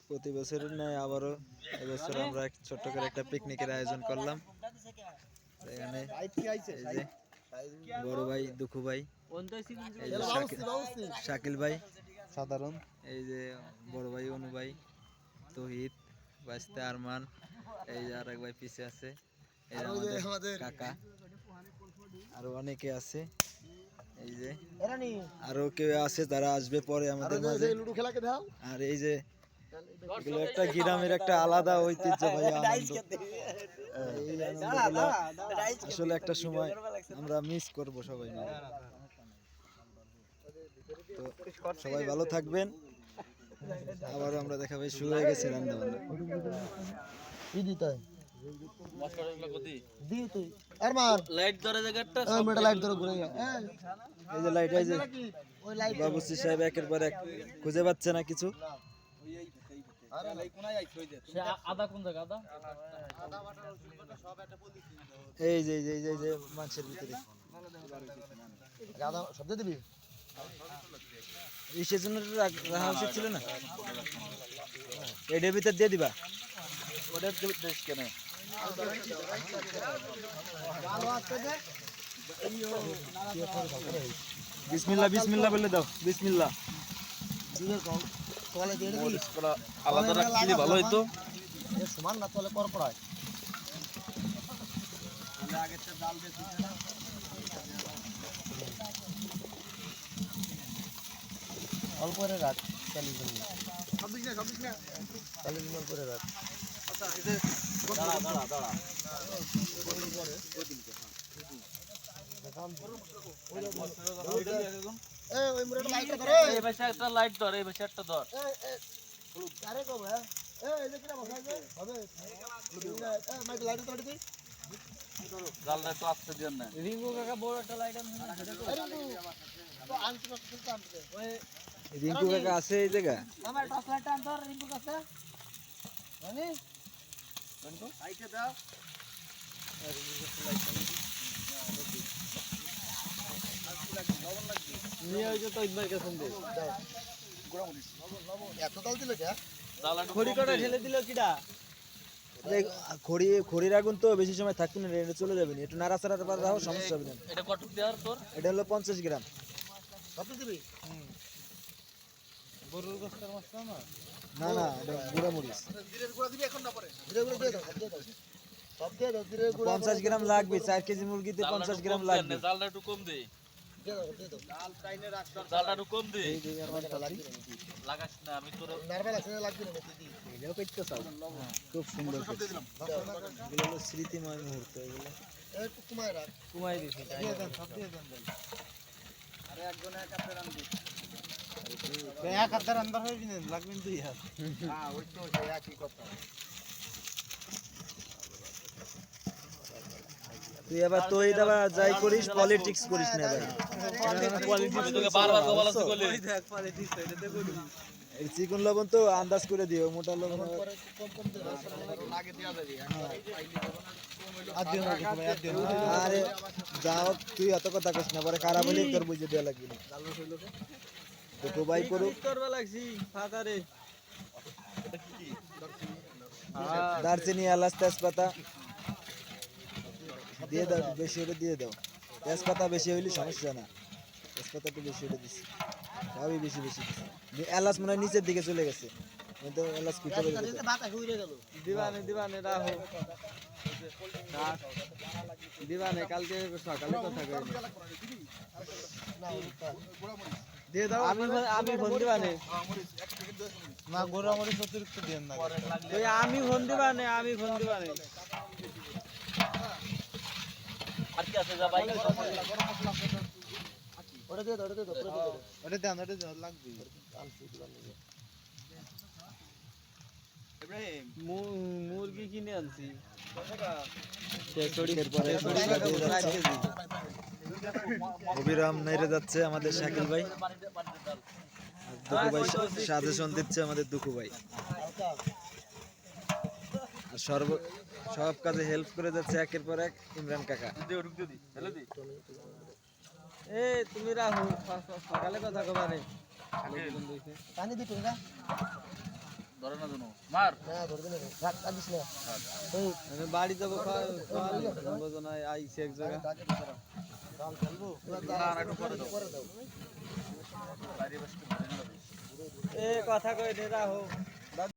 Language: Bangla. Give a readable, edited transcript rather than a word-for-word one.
প্রতি বছরের ন্যায় আবারও এবছর আমরা ছোট্ট করে একটা পিকনিকের আয়োজন করলাম। এখানে এই যে বড় ভাই দুঃখু ভাই, এই যে শাকিল ভাই সাধারণ, এই যে বড় ভাই অনু ভাই, তহিদ, বাস্তে আরমান, এই যে আরেক ভাই পিছে আছে, এই যে আমাদের কাকা, আরো অনেকে আছে, এই যে আরো কেউ আছে যারা আসবে পরে আমাদের মাঝে। আর এই যে এগুলো একটা গ্রামের একটা আলাদা ঐতিহ্যবাহী আনন্দ। এই আনন্দগুলো আসলে একটা সময় আমরা মিস করব সবাই মিলে। তো সবাই ভালো থাকবেন, আবারও আমরা দেখা পাই। শুরু হয়ে গেছে রান্না বান্না। বাবুসি সাহেব একের পর এক খুঁজে পাচ্ছে না কিছু। এই যে মাছের ভিতরে শব্দ দিবি, ইসের জন্য রাখা উচিত ছিল না, এটার ভিতর দিয়ে দিবা। ওটার দেশ কেন বিসমিল্লাহ বিসমিল্লাহ বলে দাও, বিসমিল্লাহ। আলাদা রাখলে ভালো হইতো, সমান না তলে কর করায়। অল্প করে রাখ, 40 মিনিট, 40 মিনিট করে রাখ। লাইট ধর, এই পাশে একটা ধর। রিঙ্কু কাকা বড় একটা লাইট রিঙ্কু কাকা আছে এই জায়গা। আমার টর্চ লাইটটা আনতো রিঙ্কু কাকা, মানে রিঙ্কু আইতে দাও। নিয়ে হইছে তো একবার গেছেন দে গোড়া মরিস এত তাল দিল কে, খড়ি কটা ঢেলে দিল কিডা। খড়ির আগুন তো বেশি সময় থাকবে না, এটা চলে যাবে না, একটু নাড়াচাড়ার পর রাখো, সমস্যা হবে না। এটা কত দেওয়ার তোর? এটা হলো 50 গ্রাম। কত দিবি? গরুর গোশতের মশলা না, না না, এটা গুঁড়া মরিচ। জিরের গুঁড়া দিবি এখন না পরে? জিরের গুঁড়া দিয়ে দাও, সব দিয়ে দাও, সব দিয়ে দাও। জিরের গুঁড়া 50 গ্রাম লাগবে, 4 কেজি মুরগিতে 50 গ্রাম লাগবে। জালটা একটু কম দে, দিয়ে দাও, দিয়ে দাও। জাল টাইনে রাখ, জালটা একটু কম দে। এই যে আমারটা লাগবে লাগাস না, আমি তোর নরমাল আছে লাগবে না দিদি। এটাও কইতে চাও, খুব সুন্দর। এগুলো হলো স্মৃতিময় মুহূর্ত, এগুলো একটু কুমাই রাখ, কুমাই দিছি, দিয়ে দেন, সব দিয়ে দেন ভাই। আরে একজন এক হাতে রান্দি, এক হাতে রান্দার হইবি না, লাগবেন 2 হাত। হ্যাঁ ওই তো একই কথা। তুই এবার তুই দাবা যাই করিস, পলিটিক্স করিস না ভাই। পলিটিক্স তোকে বারবার বলাছি বলে দেখ, পলিটিক্স এটাতে করি। এই চিকন লবণ তো আন্দাজ করে দিও, মোটা লবণ কম কম দে, লাগে দেয়া যাবে। আর দিও না ভাই, আর দিও না। আরে যাও, তুই এত কথা কইস না, পরে খারাপ হইলে তোর বুঝে দেয়া লাগবে না। চালু হইলো কে দেখো ভাই করু করবা লাগছি ফাদারে। এটা কি দারচিনি, এলাচ, তেজপাতা দিয়ে দাও, বেশি হলে দিয়ে দাও। তেজপাতা বেশি হইলে সমস্যা না, তেজপাতা একটু বেশি হলে দিচ্ছি, সবই বেশি বেশি দিচ্ছি। এলাচ মনে হয় নিচের দিকে চলে গেছে, কিন্তু এলাচ কুচে দিবানে দিবানে রাখো, দিবানে কালকে সকালে কথা কই দিয়ে দাও। আমি ফোন দিবানে না, গোড়া মরিচ অতিরিক্ত দেন না, ওই আমি ফোন দিবানে, আমি ফোন দিবানে। আর কি আছে যা ভাই, ওটা দিয়ে দাও, ওটা দিয়ে দাও, ওটা দেন, ওটা দেন, লাগবে আনছি দিবানে। ইব্রাহিম মুরগি কিনে আনছি, অবিরাম নেড়ে যাচ্ছে আমাদের শাকিল ভাই, দুঃখু ভাই সাজেশন দিচ্ছে আমাদের দুঃখু ভাই, আর সব কাজে হেল্প করে যাচ্ছে একের পর এক ইমরান কাকা। তুমি রাহো, সকালে কথা কবা রে। পানি দিতে না ধরে না জানো মার না ধরবে না রাখ আদিস না আমি বাড়ি যাবো বোঝনায় আইছি এক জায়গা কাল চলবো না না একটু পরে দাও করে দাও বাইরে বসে ধরে না এ কথা কই নে রাহো